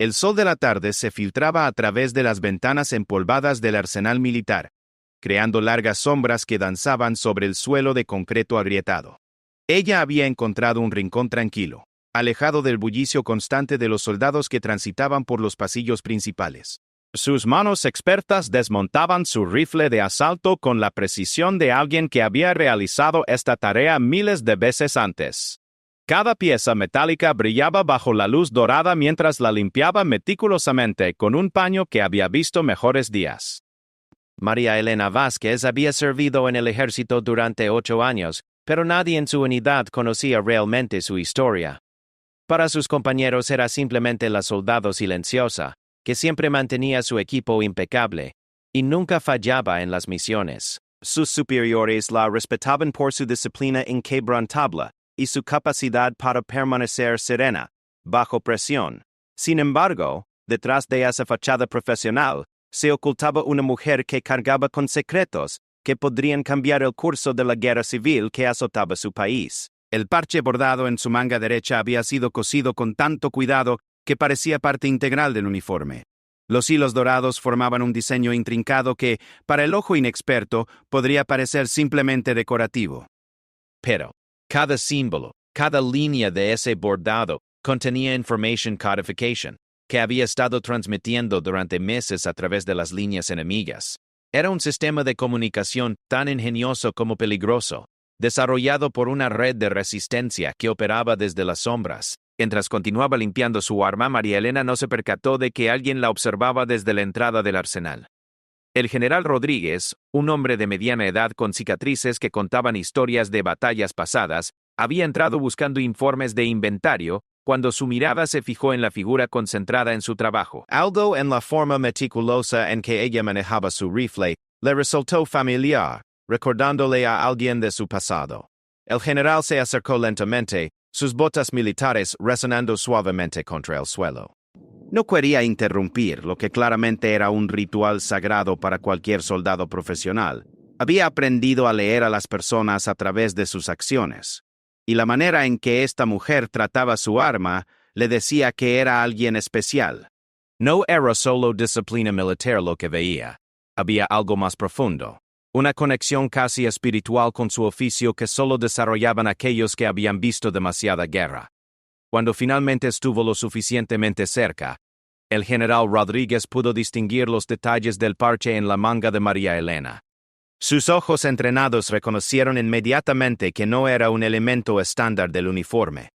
El sol de la tarde se filtraba a través de las ventanas empolvadas del arsenal militar, creando largas sombras que danzaban sobre el suelo de concreto agrietado. Ella había encontrado un rincón tranquilo, alejado del bullicio constante de los soldados que transitaban por los pasillos principales. Sus manos expertas desmontaban su rifle de asalto con la precisión de alguien que había realizado esta tarea miles de veces antes. Cada pieza metálica brillaba bajo la luz dorada mientras la limpiaba meticulosamente con un paño que había visto mejores días. María Elena Vázquez había servido en el ejército durante 8 años, pero nadie en su unidad conocía realmente su historia. Para sus compañeros era simplemente la soldado silenciosa, que siempre mantenía su equipo impecable, y nunca fallaba en las misiones. Sus superiores la respetaban por su disciplina inquebrantable y su capacidad para permanecer serena, bajo presión. Sin embargo, detrás de esa fachada profesional, se ocultaba una mujer que cargaba con secretos que podrían cambiar el curso de la guerra civil que azotaba su país. El parche bordado en su manga derecha había sido cosido con tanto cuidado que parecía parte integral del uniforme. Los hilos dorados formaban un diseño intrincado que, para el ojo inexperto, podría parecer simplemente decorativo. Pero cada símbolo, cada línea de ese bordado contenía information codification, que había estado transmitiendo durante meses a través de las líneas enemigas. Era un sistema de comunicación tan ingenioso como peligroso, desarrollado por una red de resistencia que operaba desde las sombras. Mientras continuaba limpiando su arma, María Elena no se percató de que alguien la observaba desde la entrada del arsenal. El general Rodríguez, un hombre de mediana edad con cicatrices que contaban historias de batallas pasadas, había entrado buscando informes de inventario cuando su mirada se fijó en la figura concentrada en su trabajo. Algo en la forma meticulosa en que ella manejaba su rifle le resultó familiar, recordándole a alguien de su pasado. El general se acercó lentamente, sus botas militares resonando suavemente contra el suelo. No quería interrumpir lo que claramente era un ritual sagrado para cualquier soldado profesional. Había aprendido a leer a las personas a través de sus acciones, y la manera en que esta mujer trataba su arma le decía que era alguien especial. No era solo disciplina militar lo que veía. Había algo más profundo, una conexión casi espiritual con su oficio que solo desarrollaban aquellos que habían visto demasiada guerra. Cuando finalmente estuvo lo suficientemente cerca, el general Rodríguez pudo distinguir los detalles del parche en la manga de María Elena. Sus ojos entrenados reconocieron inmediatamente que no era un elemento estándar del uniforme.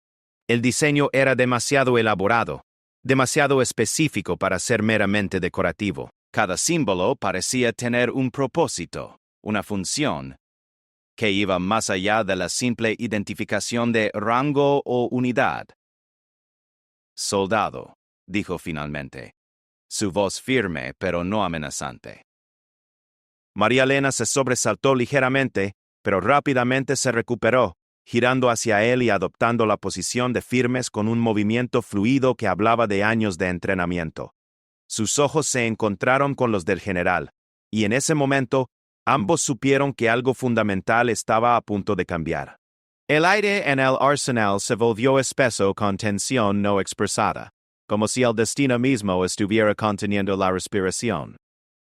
El diseño era demasiado elaborado, demasiado específico para ser meramente decorativo. Cada símbolo parecía tener un propósito, una función, que iba más allá de la simple identificación de rango o unidad. «Soldado», dijo finalmente, su voz firme pero no amenazante. María Elena se sobresaltó ligeramente, pero rápidamente se recuperó, girando hacia él y adoptando la posición de firmes con un movimiento fluido que hablaba de años de entrenamiento. Sus ojos se encontraron con los del general, y en ese momento, ambos supieron que algo fundamental estaba a punto de cambiar. El aire en el arsenal se volvió espeso con tensión no expresada, como si el destino mismo estuviera conteniendo la respiración.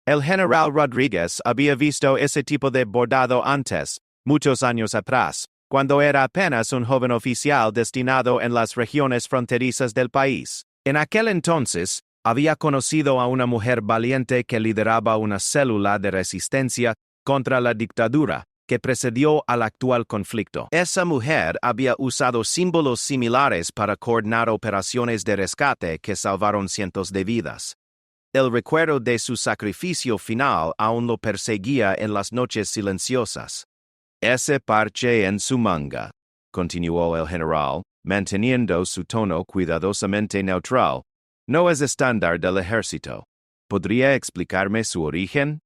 El general Rodríguez había visto ese tipo de bordado antes, muchos años atrás, cuando era apenas un joven oficial destinado en las regiones fronterizas del país. En aquel entonces, había conocido a una mujer valiente que lideraba una célula de resistencia contra la dictadura que precedió al actual conflicto. Esa mujer había usado símbolos similares para coordinar operaciones de rescate que salvaron cientos de vidas. El recuerdo de su sacrificio final aún lo perseguía en las noches silenciosas. «Ese parche en su manga», continuó el general, manteniendo su tono cuidadosamente neutral, «no es estándar del ejército. ¿Podría explicarme su origen?»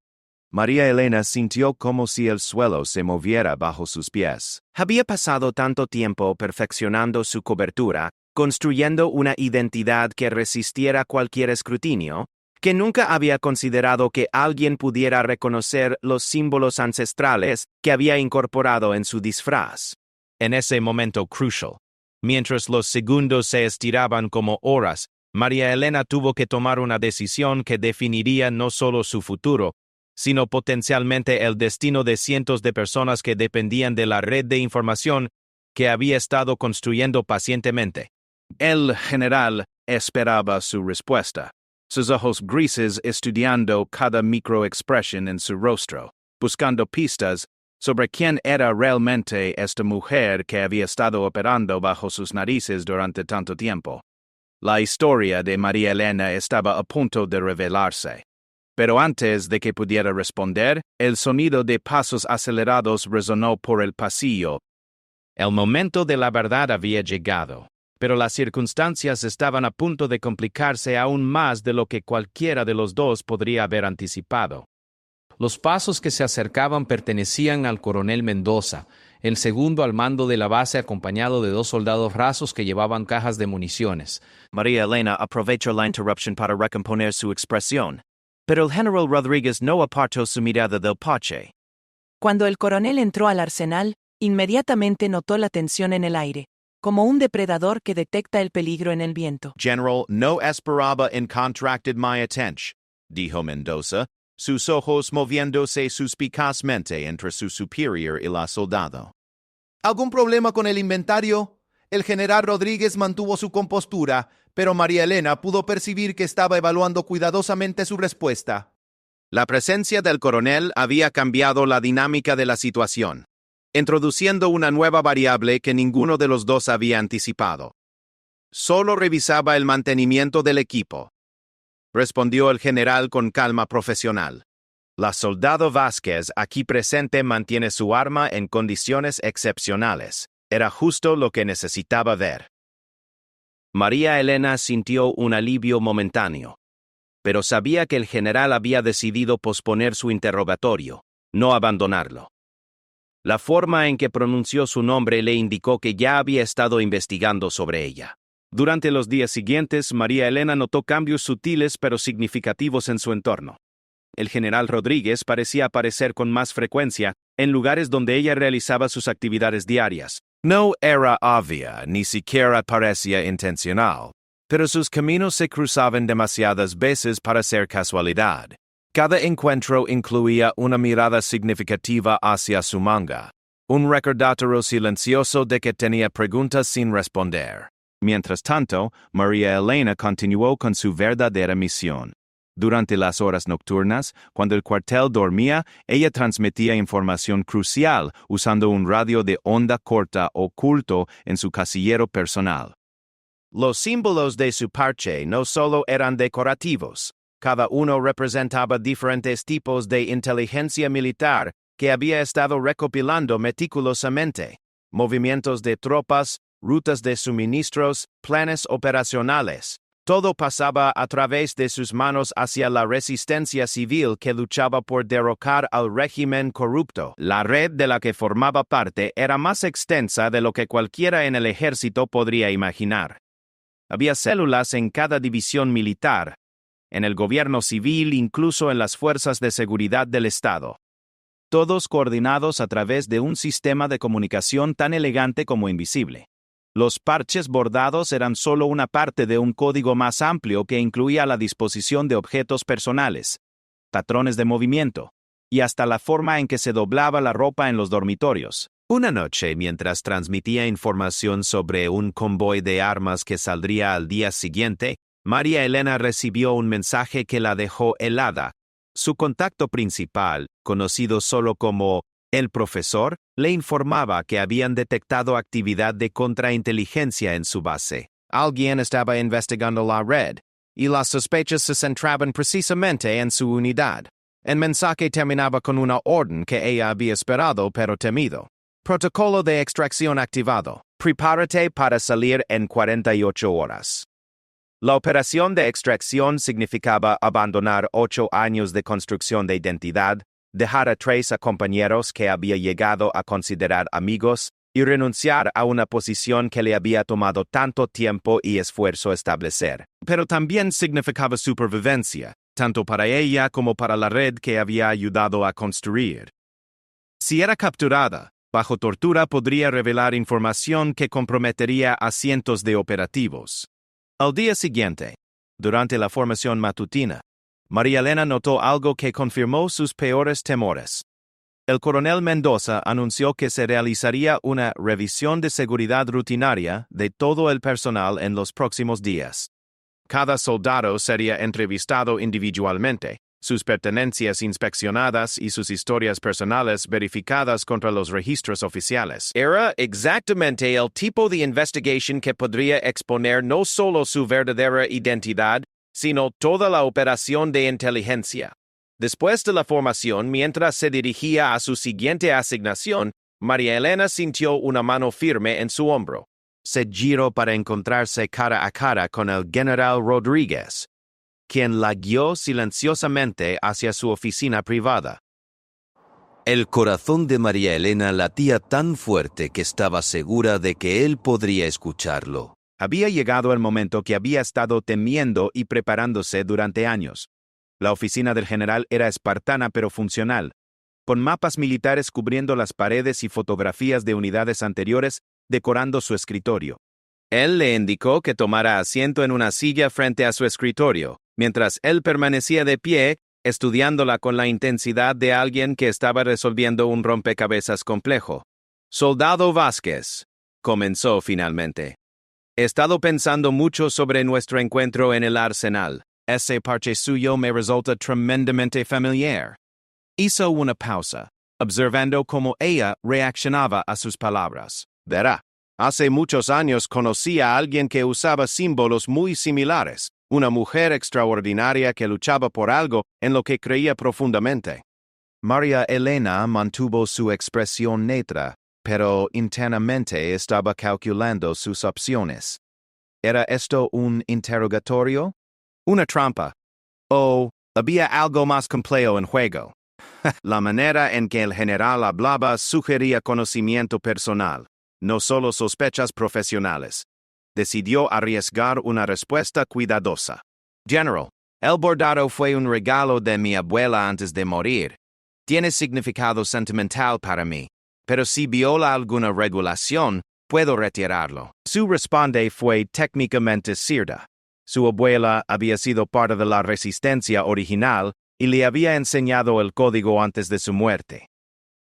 María Elena sintió como si el suelo se moviera bajo sus pies. Había pasado tanto tiempo perfeccionando su cobertura, construyendo una identidad que resistiera cualquier escrutinio, que nunca había considerado que alguien pudiera reconocer los símbolos ancestrales que había incorporado en su disfraz. En ese momento crucial, mientras los segundos se estiraban como horas María Elena tuvo que tomar una decisión que definiría no solo su futuro, sino potencialmente el destino de cientos de personas que dependían de la red de información que había estado construyendo pacientemente. El general esperaba su respuesta, sus ojos grises estudiando cada microexpresión en su rostro, buscando pistas sobre quién era realmente esta mujer que había estado operando bajo sus narices durante tanto tiempo. La historia de María Elena estaba a punto de revelarse. Pero antes de que pudiera responder, el sonido de pasos acelerados resonó por el pasillo. El momento de la verdad había llegado, pero las circunstancias estaban a punto de complicarse aún más de lo que cualquiera de los dos podría haber anticipado. Los pasos que se acercaban pertenecían al coronel Mendoza, el segundo al mando de la base acompañado de 2 soldados rasos que llevaban cajas de municiones. María Elena aprovechó la interrupción para recomponer su expresión, pero el general Rodríguez no apartó su mirada del parche. Cuando el coronel entró al arsenal, inmediatamente notó la tensión en el aire, como un depredador que detecta el peligro en el viento. General, no esperaba en contracted my attention, dijo Mendoza, sus ojos moviéndose suspicazmente entre su superior y la soldado. ¿Algún problema con el inventario? El general Rodríguez mantuvo su compostura, pero María Elena pudo percibir que estaba evaluando cuidadosamente su respuesta. La presencia del coronel había cambiado la dinámica de la situación, introduciendo una nueva variable que ninguno de los dos había anticipado. Solo revisaba el mantenimiento del equipo, respondió el general con calma profesional. La soldado Vázquez aquí presente mantiene su arma en condiciones excepcionales. Era justo lo que necesitaba ver. María Elena sintió un alivio momentáneo, pero sabía que el general había decidido posponer su interrogatorio, no abandonarlo. La forma en que pronunció su nombre le indicó que ya había estado investigando sobre ella. Durante los días siguientes, María Elena notó cambios sutiles pero significativos en su entorno. El general Rodríguez parecía aparecer con más frecuencia en lugares donde ella realizaba sus actividades diarias. No era obvia, ni siquiera parecía intencional, pero sus caminos se cruzaban demasiadas veces para ser casualidad. Cada encuentro incluía una mirada significativa hacia su manga, un recordatorio silencioso de que tenía preguntas sin responder. Mientras tanto, María Elena continuó con su verdadera misión. Durante las horas nocturnas, cuando el cuartel dormía, ella transmitía información crucial usando un radio de onda corta oculto en su casillero personal. Los símbolos de su parche no solo eran decorativos, cada uno representaba diferentes tipos de inteligencia militar que había estado recopilando meticulosamente: movimientos de tropas, rutas de suministros, planes operacionales. Todo pasaba a través de sus manos hacia la resistencia civil que luchaba por derrocar al régimen corrupto. La red de la que formaba parte era más extensa de lo que cualquiera en el ejército podría imaginar. Había células en cada división militar, en el gobierno civil, incluso en las fuerzas de seguridad del Estado. Todos coordinados a través de un sistema de comunicación tan elegante como invisible. Los parches bordados eran solo una parte de un código más amplio que incluía la disposición de objetos personales, patrones de movimiento, y hasta la forma en que se doblaba la ropa en los dormitorios. Una noche, mientras transmitía información sobre un convoy de armas que saldría al día siguiente, María Elena recibió un mensaje que la dejó helada. Su contacto principal, conocido solo como el profesor, le informaba que habían detectado actividad de contrainteligencia en su base. Alguien estaba investigando la red, y las sospechas se centraban precisamente en su unidad. El mensaje terminaba con una orden que ella había esperado pero temido. Protocolo de extracción activado. Prepárate para salir en 48 horas. La operación de extracción significaba abandonar 8 años de construcción de identidad, dejar a 3 compañeros que había llegado a considerar amigos y renunciar a una posición que le había tomado tanto tiempo y esfuerzo establecer. Pero también significaba supervivencia, tanto para ella como para la red que había ayudado a construir. Si era capturada, bajo tortura podría revelar información que comprometería a cientos de operativos. Al día siguiente, Durante la formación matutina, María Elena notó algo que confirmó sus peores temores. El coronel Mendoza anunció que se realizaría una revisión de seguridad rutinaria de todo el personal en los próximos días. Cada soldado sería entrevistado individualmente, sus pertenencias inspeccionadas y sus historias personales verificadas contra los registros oficiales. Era exactamente el tipo de investigación que podría exponer no solo su verdadera identidad, sino toda la operación de inteligencia. Después de la formación, mientras se dirigía a su siguiente asignación, María Elena sintió una mano firme en su hombro. Se giró para encontrarse cara a cara con el general Rodríguez, quien la guió silenciosamente hacia su oficina privada. El corazón de María Elena latía tan fuerte que estaba segura de que él podría escucharlo. Había llegado el momento que había estado temiendo y preparándose durante años. La oficina del general era espartana pero funcional, con mapas militares cubriendo las paredes y fotografías de unidades anteriores decorando su escritorio. Él le indicó que tomara asiento en una silla frente a su escritorio, mientras él permanecía de pie, estudiándola con la intensidad de alguien que estaba resolviendo un rompecabezas complejo. «Soldado Vázquez», comenzó finalmente. «He estado pensando mucho sobre nuestro encuentro en el arsenal. Ese parche suyo me resulta tremendamente familiar». Hizo una pausa, observando cómo ella reaccionaba a sus palabras. Verá, hace muchos años conocí a alguien que usaba símbolos muy similares, una mujer extraordinaria que luchaba por algo en lo que creía profundamente. María Elena mantuvo su expresión neutra, pero internamente estaba calculando sus opciones. ¿Era esto un interrogatorio? ¿Una trampa? ¿O había algo más complejo en juego? La manera en que el general hablaba sugería conocimiento personal, no solo sospechas profesionales. Decidió arriesgar una respuesta cuidadosa. «General, el bordado fue un regalo de mi abuela antes de morir. Tiene significado sentimental para mí, pero si viola alguna regulación, puedo retirarlo». Su responde fue técnicamente cierta. Su abuela había sido parte de la resistencia original y le había enseñado el código antes de su muerte.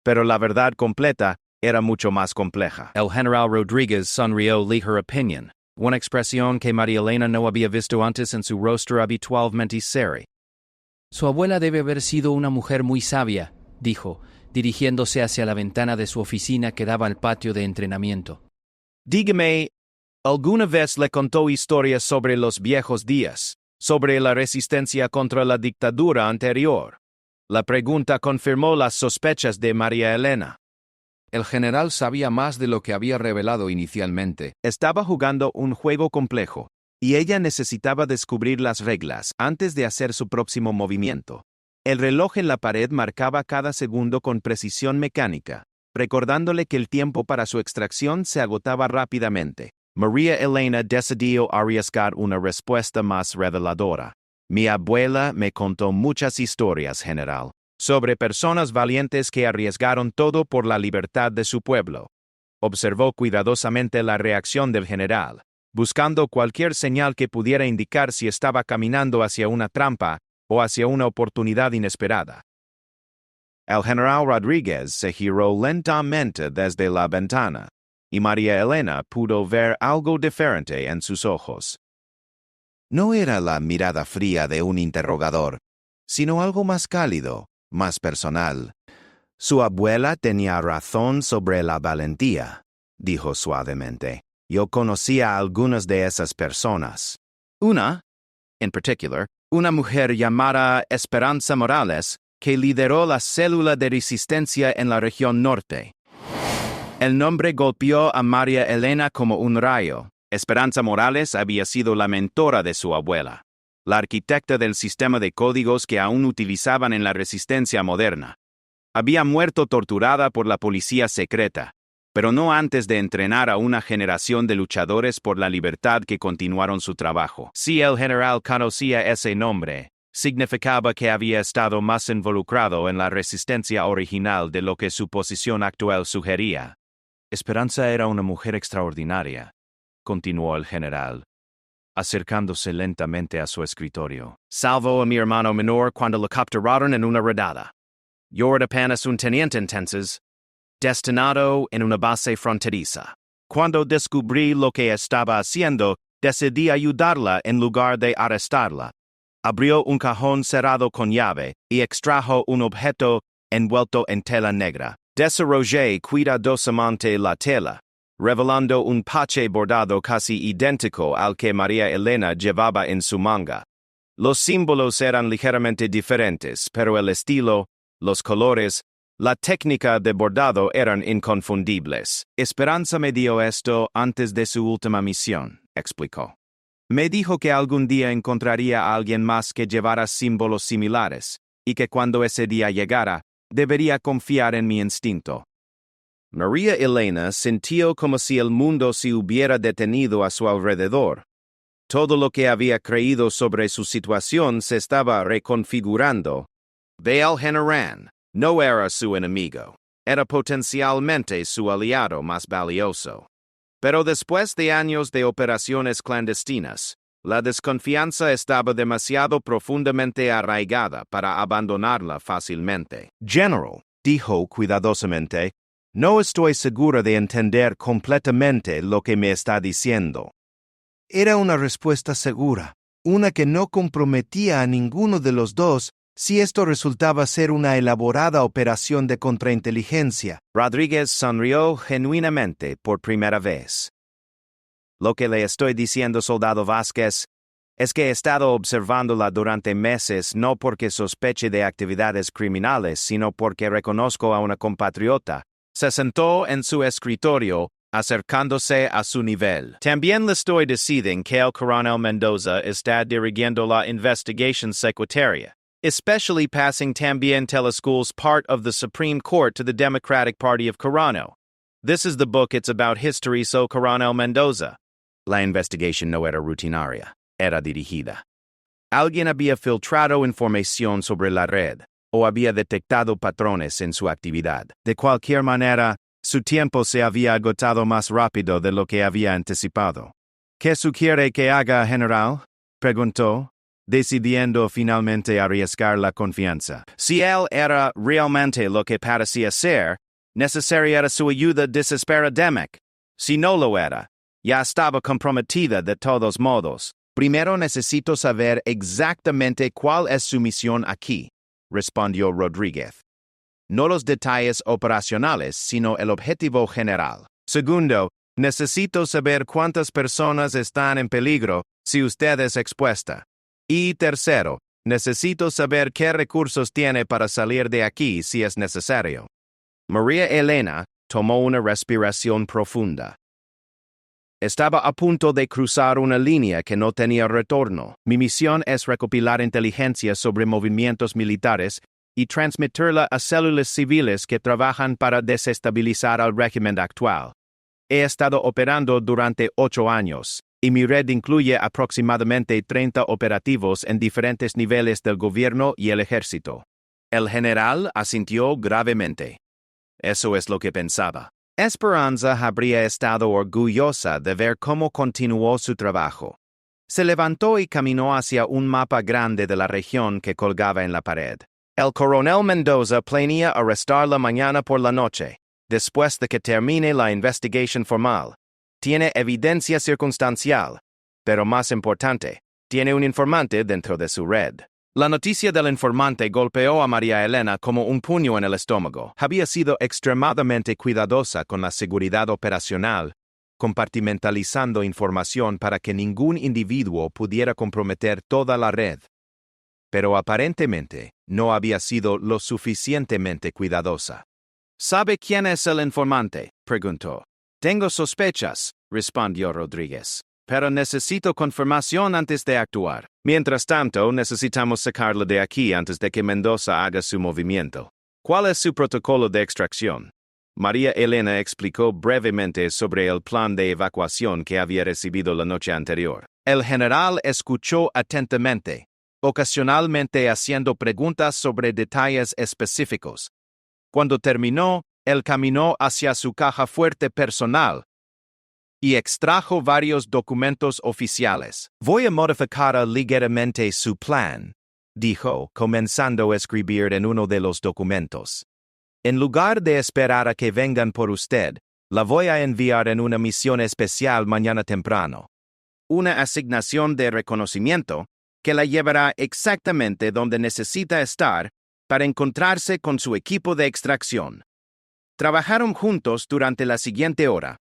Pero la verdad completa era mucho más compleja. El general Rodríguez sonrió her opinion, una expresión que María Elena no había visto antes en su rostro habitualmente serio. Su abuela debe haber sido una mujer muy sabia, dijo, dirigiéndose hacia la ventana de su oficina que daba al patio de entrenamiento. Dígame, ¿alguna vez le contó historias sobre los viejos días, sobre la resistencia contra la dictadura anterior? La pregunta confirmó las sospechas de María Elena. El general sabía más de lo que había revelado inicialmente. Estaba jugando un juego complejo, y ella necesitaba descubrir las reglas antes de hacer su próximo movimiento. El reloj en la pared marcaba cada segundo con precisión mecánica, recordándole que el tiempo para su extracción se agotaba rápidamente. María Elena decidió arriesgar una respuesta más reveladora. «Mi abuela me contó muchas historias, general, sobre personas valientes que arriesgaron todo por la libertad de su pueblo». Observó cuidadosamente la reacción del general, buscando cualquier señal que pudiera indicar si estaba caminando hacia una trampa o hacia una oportunidad inesperada. El general Rodríguez se giró lentamente desde la ventana, y María Elena pudo ver algo diferente en sus ojos. No era la mirada fría de un interrogador, sino algo más cálido, más personal. «Su abuela tenía razón sobre la valentía», dijo suavemente. «Yo conocía a algunas de esas personas. Una, en particular, una mujer llamada Esperanza Morales, que lideró la célula de resistencia en la región norte». El nombre golpeó a María Elena como un rayo. Esperanza Morales había sido la mentora de su abuela, la arquitecta del sistema de códigos que aún utilizaban en la resistencia moderna. Había muerto torturada por la policía secreta, pero no antes de entrenar a una generación de luchadores por la libertad que continuaron su trabajo. Si el general conocía ese nombre, significaba que había estado más involucrado en la resistencia original de lo que su posición actual sugería. «Esperanza era una mujer extraordinaria», continuó el general. acercándose lentamente a su escritorio. Salvo a mi hermano menor cuando lo capturaron en una redada. Yo era apenas un teniente entonces, destinado en una base fronteriza. Cuando descubrí lo que estaba haciendo, decidí ayudarla en lugar de arrestarla. Abrió un cajón cerrado con llave y extrajo un objeto envuelto en tela negra. Desarrollé cuidadosamente la tela, revelando un pache bordado casi idéntico al que María Elena llevaba en su manga. Los símbolos eran ligeramente diferentes, pero el estilo, los colores, la técnica de bordado eran inconfundibles. Esperanza me dio esto antes de su última misión, explicó. Me dijo que algún día encontraría a alguien más que llevara símbolos similares, y que cuando ese día llegara, debería confiar en mi instinto. María Elena sintió como si el mundo se hubiera detenido a su alrededor. Todo lo que había creído sobre su situación se estaba reconfigurando. Baal Hanaran no era su enemigo, era potencialmente su aliado más valioso. Pero después de años de operaciones clandestinas, la desconfianza estaba demasiado profundamente arraigada para abandonarla fácilmente. General, dijo cuidadosamente, no estoy segura de entender completamente lo que me está diciendo. Era una respuesta segura, una que no comprometía a ninguno de los dos si esto resultaba ser una elaborada operación de contrainteligencia. Rodríguez sonrió genuinamente por primera vez. Lo que le estoy diciendo, soldado Vázquez, es que he estado observándola durante meses no porque sospeche de actividades criminales, sino porque reconozco a una compatriota. Se sentó en su escritorio, acercándose a su nivel. También le estoy diciendo que el coronel Mendoza está dirigiendo la investigación secretaria, especially passing también teleschool's part of the Supreme Court to the Democratic Party of Coronel. This is the book it's about history, so Coronel Mendoza. La investigación no era rutinaria, era dirigida. Alguien había filtrado información sobre la red, o había detectado patrones en su actividad. De cualquier manera, su tiempo se había agotado más rápido de lo que había anticipado. ¿Qué sugiere que haga, general?, preguntó, decidiendo finalmente arriesgar la confianza. Si él era realmente lo que parecía ser, necesaria era su ayuda desesperadamente. Si no lo era, ya estaba comprometida de todos modos. Primero necesito saber exactamente cuál es su misión aquí, respondió Rodríguez. No los detalles operacionales, sino el objetivo general. Segundo, necesito saber cuántas personas están en peligro si usted es expuesta. Y tercero, necesito saber qué recursos tiene para salir de aquí si es necesario. María Elena tomó una respiración profunda. Estaba a punto de cruzar una línea que no tenía retorno. Mi misión es recopilar inteligencia sobre movimientos militares y transmitirla a células civiles que trabajan para desestabilizar al régimen actual. He estado operando durante 8 años, y mi red incluye aproximadamente 30 operativos en diferentes niveles del gobierno y el ejército. El general asintió gravemente. Eso es lo que pensaba. Esperanza habría estado orgullosa de ver cómo continuó su trabajo. Se levantó y caminó hacia un mapa grande de la región que colgaba en la pared. El coronel Mendoza planea arrestarla mañana por la noche, después de que termine la investigación formal. Tiene evidencia circunstancial, pero más importante, tiene un informante dentro de su red. La noticia del informante golpeó a María Elena como un puño en el estómago. Había sido extremadamente cuidadosa con la seguridad operacional, compartimentalizando información para que ningún individuo pudiera comprometer toda la red. Pero aparentemente no había sido lo suficientemente cuidadosa. ¿Sabe quién es el informante?, preguntó. Tengo sospechas, respondió Rodríguez, pero necesito confirmación antes de actuar. Mientras tanto, necesitamos sacarlo de aquí antes de que Mendoza haga su movimiento. ¿Cuál es su protocolo de extracción? María Elena explicó brevemente sobre el plan de evacuación que había recibido la noche anterior. El general escuchó atentamente, ocasionalmente haciendo preguntas sobre detalles específicos. Cuando terminó, él caminó hacia su caja fuerte personal, y extrajo varios documentos oficiales. Voy a modificar ligeramente su plan, dijo, comenzando a escribir en uno de los documentos. En lugar de esperar a que vengan por usted, la voy a enviar en una misión especial mañana temprano. Una asignación de reconocimiento que la llevará exactamente donde necesita estar para encontrarse con su equipo de extracción. Trabajaron juntos durante la siguiente hora,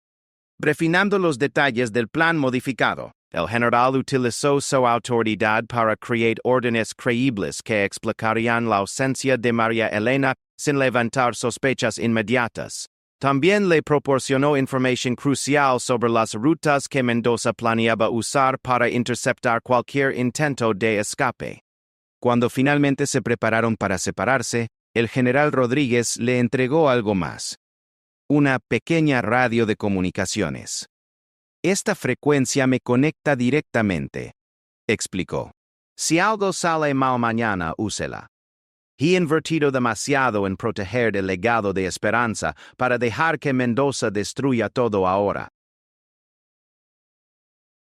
refinando los detalles del plan modificado. El general utilizó su autoridad para crear órdenes creíbles que explicarían la ausencia de María Elena sin levantar sospechas inmediatas. También le proporcionó información crucial sobre las rutas que Mendoza planeaba usar para interceptar cualquier intento de escape. Cuando finalmente se prepararon para separarse, el general Rodríguez le entregó algo más. Una pequeña radio de comunicaciones. Esta frecuencia me conecta directamente, explicó. Si algo sale mal mañana, úsela. He invertido demasiado en proteger el legado de Esperanza para dejar que Mendoza destruya todo ahora.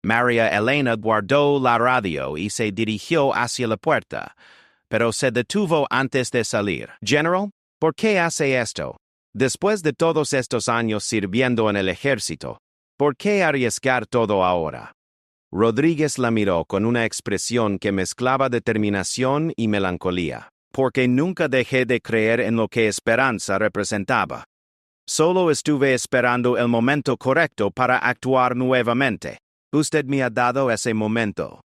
María Elena guardó la radio y se dirigió hacia la puerta, pero se detuvo antes de salir. General, ¿por qué hace esto? Después de todos estos años sirviendo en el ejército, ¿por qué arriesgar todo ahora? Rodríguez la miró con una expresión que mezclaba determinación y melancolía. Porque nunca dejé de creer en lo que Esperanza representaba. Solo estuve esperando el momento correcto para actuar nuevamente. Usted me ha dado ese momento.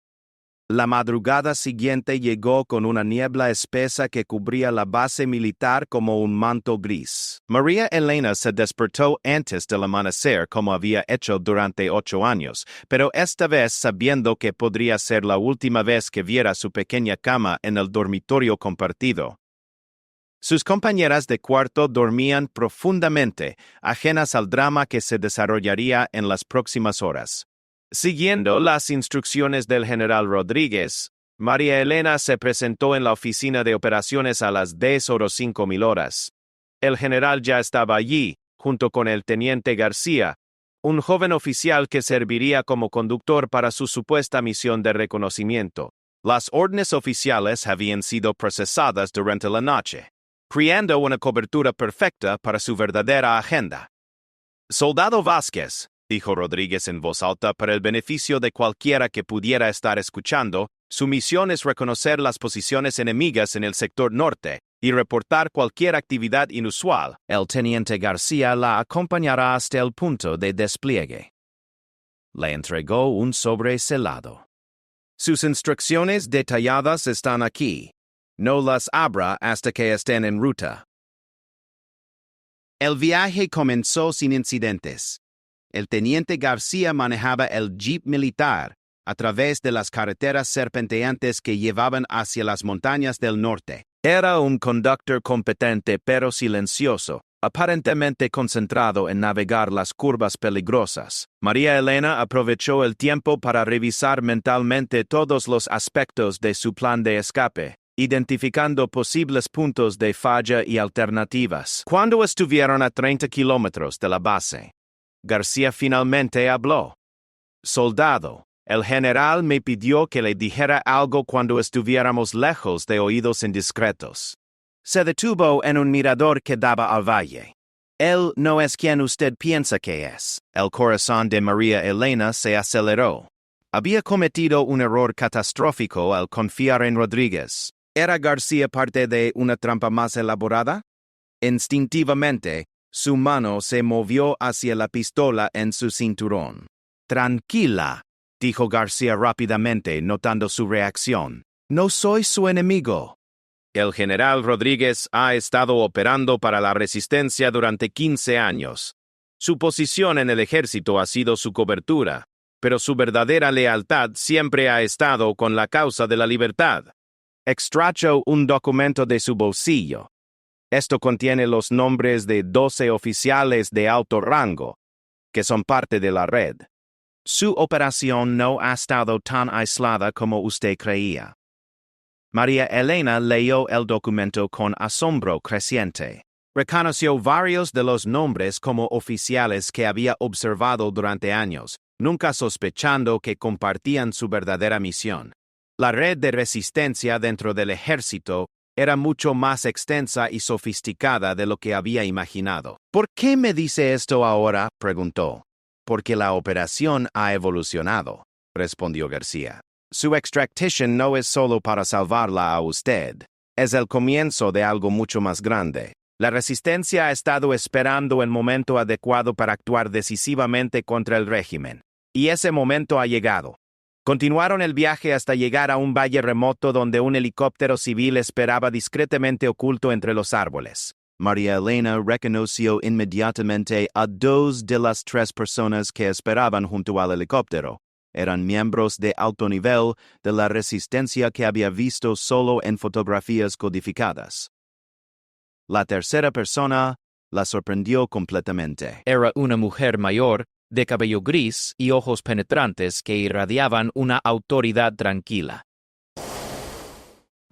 La madrugada siguiente llegó con una niebla espesa que cubría la base militar como un manto gris. María Elena se despertó antes del amanecer como había hecho durante 8 años, pero esta vez sabiendo que podría ser la última vez que viera su pequeña cama en el dormitorio compartido. Sus compañeras de cuarto dormían profundamente, ajenas al drama que se desarrollaría en las próximas horas. Siguiendo las instrucciones del general Rodríguez, María Elena se presentó en la oficina de operaciones a las 10:05 El general ya estaba allí, junto con el teniente García, un joven oficial que serviría como conductor para su supuesta misión de reconocimiento. Las órdenes oficiales habían sido procesadas durante la noche, creando una cobertura perfecta para su verdadera agenda. Soldado Vázquez, dijo Rodríguez en voz alta para el beneficio de cualquiera que pudiera estar escuchando, su misión es reconocer las posiciones enemigas en el sector norte y reportar cualquier actividad inusual. El teniente García la acompañará hasta el punto de despliegue. Le entregó un sobre selado. Sus instrucciones detalladas están aquí. No las abra hasta que estén en ruta. El viaje comenzó sin incidentes. El teniente García manejaba el jeep militar a través de las carreteras serpenteantes que llevaban hacia las montañas del norte. Era un conductor competente pero silencioso, aparentemente concentrado en navegar las curvas peligrosas. María Elena aprovechó el tiempo para revisar mentalmente todos los aspectos de su plan de escape, identificando posibles puntos de falla y alternativas. Cuando estuvieron a 30 kilómetros de la base, García finalmente habló. Soldado, el general me pidió que le dijera algo cuando estuviéramos lejos de oídos indiscretos. Se detuvo en un mirador que daba al valle. Él no es quien usted piensa que es. El corazón de María Elena se aceleró. Había cometido un error catastrófico al confiar en Rodríguez. ¿Era García parte de una trampa más elaborada? Instintivamente, su mano se movió hacia la pistola en su cinturón. Tranquila, dijo García rápidamente, notando su reacción. No soy su enemigo. El general Rodríguez ha estado operando para la resistencia durante 15 años. Su posición en el ejército ha sido su cobertura, pero su verdadera lealtad siempre ha estado con la causa de la libertad. Extrajo un documento de su bolsillo. Esto contiene los nombres de 12 oficiales de alto rango, que son parte de la red. Su operación no ha estado tan aislada como usted creía. María Elena leyó el documento con asombro creciente. Reconoció varios de los nombres como oficiales que había observado durante años, nunca sospechando que compartían su verdadera misión. La red de resistencia dentro del ejército era mucho más extensa y sofisticada de lo que había imaginado. ¿Por qué me dice esto ahora?, preguntó. Porque la operación ha evolucionado, respondió García. Su extractation no es solo para salvarla a usted. Es el comienzo de algo mucho más grande. La resistencia ha estado esperando el momento adecuado para actuar decisivamente contra el régimen. Y ese momento ha llegado. Continuaron el viaje hasta llegar a un valle remoto donde un helicóptero civil esperaba discretamente oculto entre los árboles. María Elena reconoció inmediatamente a 2 de las 3 personas que esperaban junto al helicóptero. Eran miembros de alto nivel de la resistencia que había visto solo en fotografías codificadas. La tercera persona la sorprendió completamente. Era una mujer mayor, de cabello gris y ojos penetrantes que irradiaban una autoridad tranquila.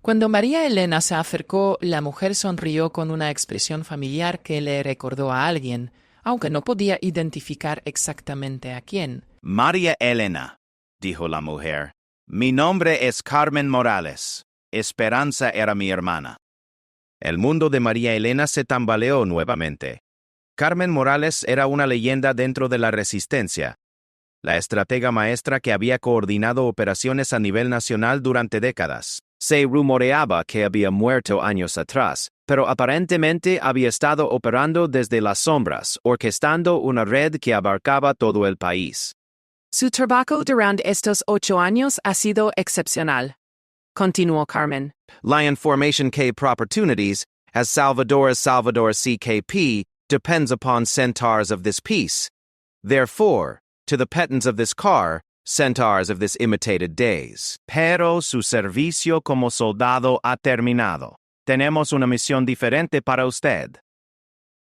Cuando María Elena se acercó, la mujer sonrió con una expresión familiar que le recordó a alguien, aunque no podía identificar exactamente a quién. María Elena, dijo la mujer, mi nombre es Carmen Morales. Esperanza era mi hermana. El mundo de María Elena se tambaleó nuevamente. Carmen Morales era una leyenda dentro de la resistencia, la estratega maestra que había coordinado operaciones a nivel nacional durante décadas. Se rumoreaba que había muerto años atrás, pero aparentemente había estado operando desde las sombras, orquestando una red que abarcaba todo el país. Su trabajo durante estos 8 años ha sido excepcional, continuó Carmen. La information que opportunities, as Salvador CKP, depends upon centaurs of this peace. Therefore, to the petons of this car, centaurs of this imitated days. Pero su servicio como soldado ha terminado. Tenemos una misión diferente para usted.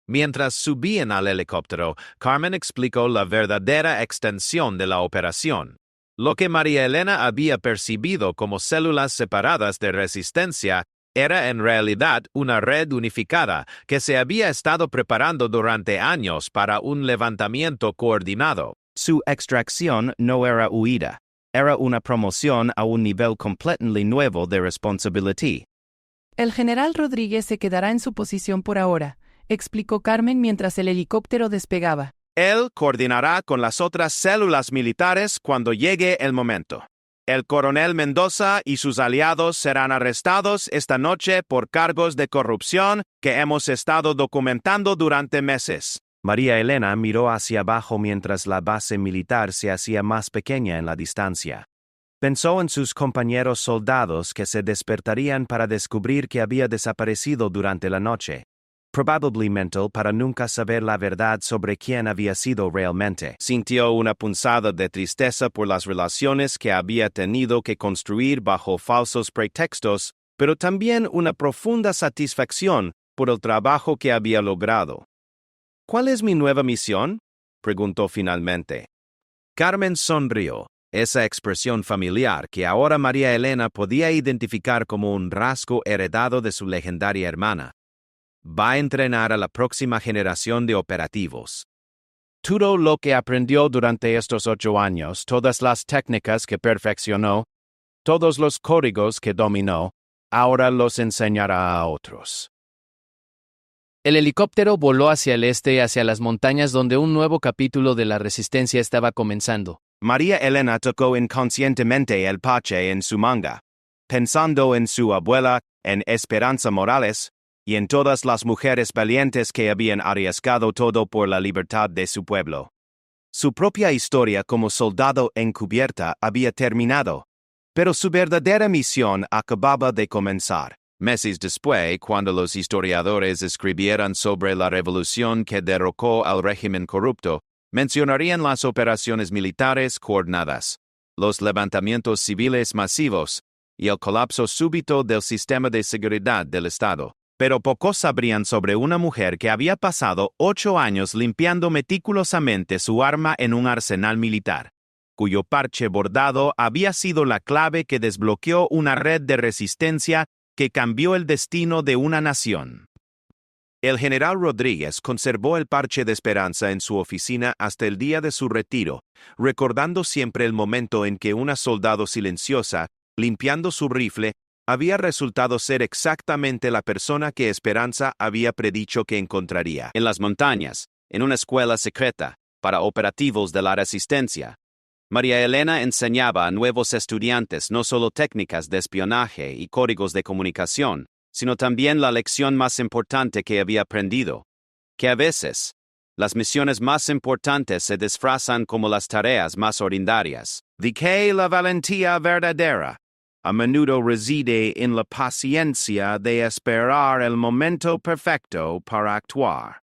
Mientras subían al helicóptero, Carmen explicó la verdadera extensión de la operación. Lo que María Elena había percibido como células separadas de resistencia era en realidad una red unificada que se había estado preparando durante años para un levantamiento coordinado. Su extracción no era huida, era una promoción a un nivel completamente nuevo de responsabilidad. El general Rodríguez se quedará en su posición por ahora, explicó Carmen mientras el helicóptero despegaba. Él coordinará con las otras células militares cuando llegue el momento. El coronel Mendoza y sus aliados serán arrestados esta noche por cargos de corrupción que hemos estado documentando durante meses. María Elena miró hacia abajo mientras la base militar se hacía más pequeña en la distancia. Pensó en sus compañeros soldados que se despertarían para descubrir que había desaparecido durante la noche, probablemente para nunca saber la verdad sobre quién había sido realmente. Sintió una punzada de tristeza por las relaciones que había tenido que construir bajo falsos pretextos, pero también una profunda satisfacción por el trabajo que había logrado. ¿Cuál es mi nueva misión?, preguntó finalmente. Carmen sonrió, esa expresión familiar que ahora María Elena podía identificar como un rasgo heredado de su legendaria hermana. Va a entrenar a la próxima generación de operativos. Todo lo que aprendió durante estos 8 años, todas las técnicas que perfeccionó, todos los códigos que dominó, ahora los enseñará a otros. El helicóptero voló hacia el este, hacia las montañas donde un nuevo capítulo de la resistencia estaba comenzando. María Elena tocó inconscientemente el parche en su manga, pensando en su abuela, en Esperanza Morales, y en todas las mujeres valientes que habían arriesgado todo por la libertad de su pueblo. Su propia historia como soldado encubierta había terminado, pero su verdadera misión acababa de comenzar. Meses después, cuando los historiadores escribieran sobre la revolución que derrocó al régimen corrupto, mencionarían las operaciones militares coordinadas, los levantamientos civiles masivos y el colapso súbito del sistema de seguridad del Estado. Pero pocos sabrían sobre una mujer que había pasado 8 años limpiando meticulosamente su arma en un arsenal militar, cuyo parche bordado había sido la clave que desbloqueó una red de resistencia que cambió el destino de una nación. El general Rodríguez conservó el parche de esperanza en su oficina hasta el día de su retiro, recordando siempre el momento en que una soldado silenciosa, limpiando su rifle, había resultado ser exactamente la persona que Esperanza había predicho que encontraría. En las montañas, en una escuela secreta, para operativos de la resistencia, María Elena enseñaba a nuevos estudiantes no solo técnicas de espionaje y códigos de comunicación, sino también la lección más importante que había aprendido, que a veces, las misiones más importantes se disfrazan como las tareas más ordinarias. De que la valentía verdadera a menudo reside en la paciencia de esperar el momento perfecto para actuar.